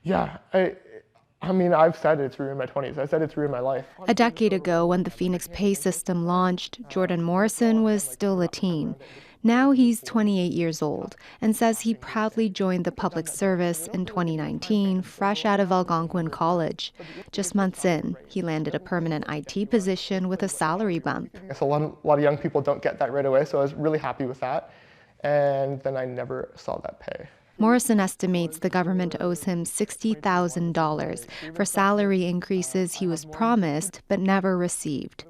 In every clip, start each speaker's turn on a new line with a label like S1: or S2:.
S1: Yeah, I mean, I've said it through in my 20s. I said it through in my life.
S2: A decade ago, when the Phoenix pay system launched, Jordan Morrison was still a teen. Now he's 28 years old and says he proudly joined the public service in 2019, fresh out of Algonquin College. Just months in, he landed a permanent IT position with a salary bump.
S1: So a lot of young people don't get that right away, so I was really happy with that. And then I never saw that pay.
S2: Morrison estimates the government owes him $60,000 for salary increases he was promised but never received.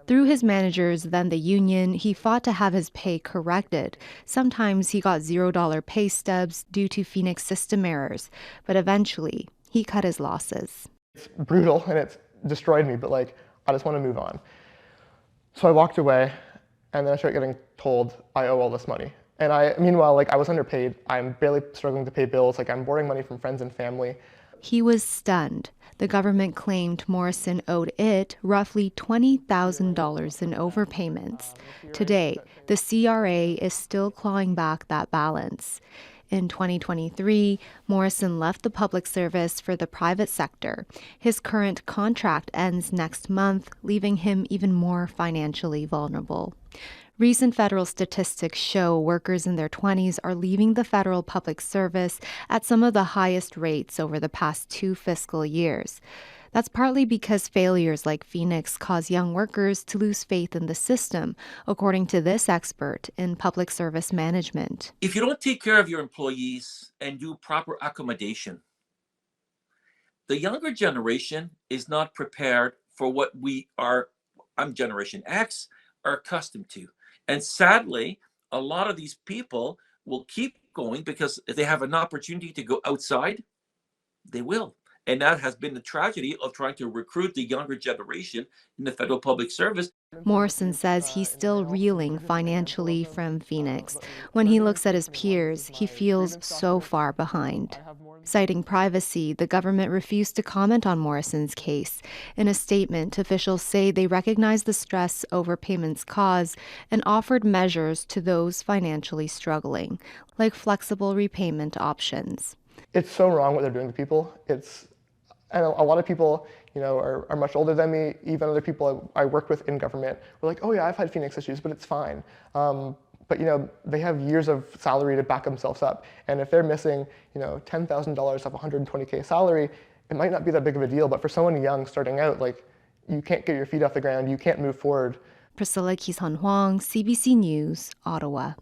S2: Through his managers, then the union, he fought to have his pay corrected. Sometimes he got $0 pay stubs due to Phoenix system errors, but eventually he cut his losses.
S1: It's brutal and it's destroyed me, but like, I just want to move on. So I walked away, and then I started getting told I owe all this money. And meanwhile, like, I was underpaid. I'm barely struggling to pay bills. Like, I'm borrowing money from friends and family.
S2: He was stunned. The government claimed Morrison owed it roughly $20,000 in overpayments. Today, the CRA is still clawing back that balance. In 2023, Morrison left the public service for the private sector. His current contract ends next month, leaving him even more financially vulnerable. Recent federal statistics show workers in their 20s are leaving the federal public service at some of the highest rates over the past 2 fiscal years. That's partly because failures like Phoenix cause young workers to lose faith in the system, according to this expert in public service management.
S3: If you don't take care of your employees and do proper accommodation, the younger generation is not prepared for what I'm Generation X, are accustomed to. And sadly, a lot of these people will keep going because if they have an opportunity to go outside, they will. And that has been the tragedy of trying to recruit the younger generation in the federal public service.
S2: Morrison says he's still reeling financially from Phoenix. When he looks at his peers, he feels so far behind. Citing privacy, the government refused to comment on Morrison's case. In a statement, officials say they recognize the stress overpayments cause and offered measures to those financially struggling, like flexible repayment options.
S1: It's so wrong what they're doing to people. And a lot of people, are much older than me. Even other people I work with in government were like, oh yeah, I've had Phoenix issues, but it's fine. But they have years of salary to back themselves up. And if they're missing, $10,000 of $120K salary, it might not be that big of a deal. But for someone young starting out, like, you can't get your feet off the ground, you can't move forward.
S2: Priscilla Hwang, CBC News, Ottawa.